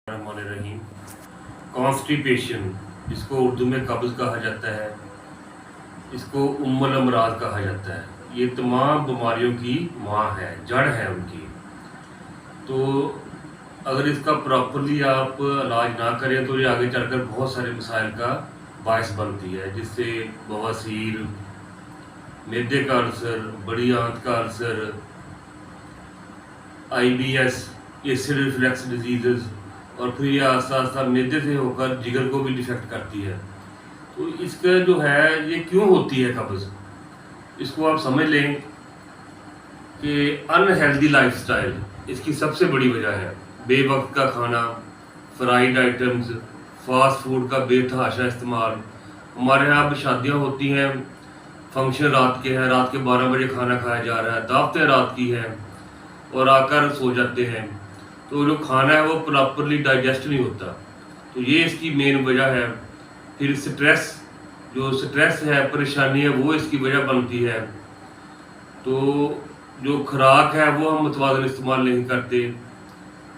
रहीम। Constipation, इसको उर्दू में कब्ज़ कहा जाता है, इसको उम्मुल अमराज कहा जाता है। ये तमाम बीमारियों की माँ है, जड़ है उनकी। तो अगर इसका प्रॉपरली आप इलाज ना करें तो ये आगे चलकर बहुत सारे मसाइल का बायस बनती है, जिससे बवासीर, मैदे का अल्सर, बड़ी आंत का ulcer, IBS, acid reflux disease, और फिर ये आस्ता आस्ता मैदे से होकर जिगर को भी डिफेक्ट करती है। तो इसका जो है ये क्यों होती है कब्ज़, इसको आप समझ लें कि अनहेल्दी लाइफस्टाइल इसकी सबसे बड़ी वजह है। बेवक्त का खाना, फ्राइड आइटम्स, फास्ट फूड का बेतहाशा इस्तेमाल। हमारे यहाँ अब शादियाँ होती हैं, फंक्शन रात के हैं, रात के 12 बजे खाना खाया जा रहा है, दावतें रात की हैं और आकर सो जाते हैं, तो जो खाना है वो प्रॉपरली डाइजेस्ट नहीं होता। तो ये इसकी मेन वजह है। फिर स्ट्रेस, जो स्ट्रेस है, परेशानी है, वो इसकी वजह बनती है। तो जो खुराक है वो हम मुतवाज़िन इस्तेमाल नहीं करते।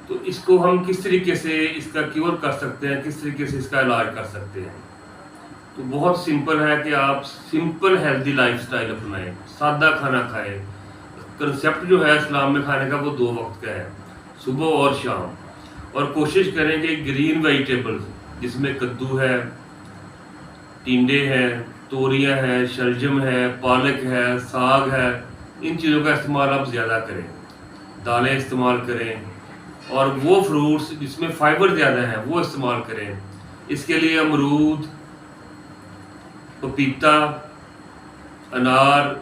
तो इसको हम किस तरीके से इसका क्योर कर सकते हैं, किस तरीके से इसका इलाज कर सकते हैं? तो बहुत सिंपल है कि आप सिंपल हेल्दी लाइफस्टाइल अपनाएं, सादा खाना खाएं। कंसेप्ट जो है इस्लाम में खाने का वो 2 वक्त का है, सुबह और शाम। और कोशिश करें कि ग्रीन वेजिटेबल्स, जिसमें कद्दू है, टिंडे हैं, तोरियां हैं, शलजम है, पालक है, साग है, इन चीज़ों का इस्तेमाल आप ज़्यादा करें। दालें इस्तेमाल करें और वो फ्रूट्स जिसमें फाइबर ज़्यादा है वो इस्तेमाल करें। इसके लिए अमरूद, पपीता, अनार,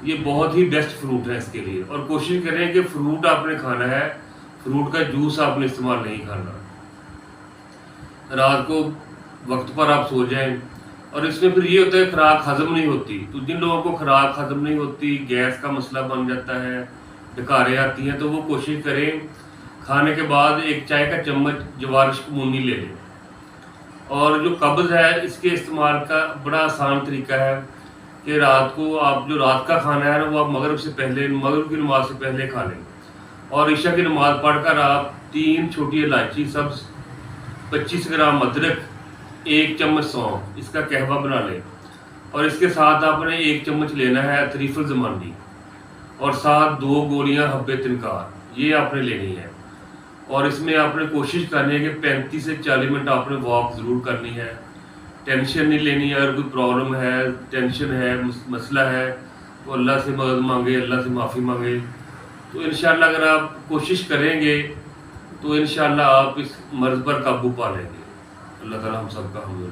ये बहुत ही बेस्ट फ्रूट है इसके लिए। और कोशिश करें कि फ्रूट आपने खाना है, फ्रूट का जूस आपने इस्तेमाल नहीं करना। रात को वक्त पर आप सो जाएं। और इसमें फिर ये होता है खुराक हजम नहीं होती। तो जिन लोगों को खुराक हजम नहीं होती, गैस का मसला बन जाता है, डकारें आती हैं, तो वो कोशिश करें खाने के बाद 1 चाय का चम्मच जवारिश कमूनी ले लें। और जो कब्ज़ है इसके इस्तेमाल का बड़ा आसान तरीका है कि रात को आप जो रात का खाना है ना वो आप मगरिब से पहले, मगरिब की नमाज से पहले खा लें। और ईशा की नमाज पढ़कर आप 3 छोटी इलायची सब्ज़, 25 ग्राम अदरक, 1 चम्मच सौंफ, इसका कहवा बना लें। और इसके साथ आपने 1 चम्मच लेना है तरीफुल ज़मानी, और साथ 2 गोलियां हब्बे तिनकार, ये आपने लेनी है। और इसमें आपने कोशिश करनी है कि 35 से 40 मिनट आपने वॉक ज़रूर करनी है। टेंशन नहीं लेनी है। अगर कोई प्रॉब्लम है, टेंशन है, मसला है, तो अल्लाह से मदद मांगे, अल्लाह से माफ़ी मांगे। तो इंशाअल्लाह अगर आप कोशिश करेंगे तो इंशाअल्लाह आप इस मर्ज़ पर काबू पा लेंगे। अल्लाह ताला हम सबका हम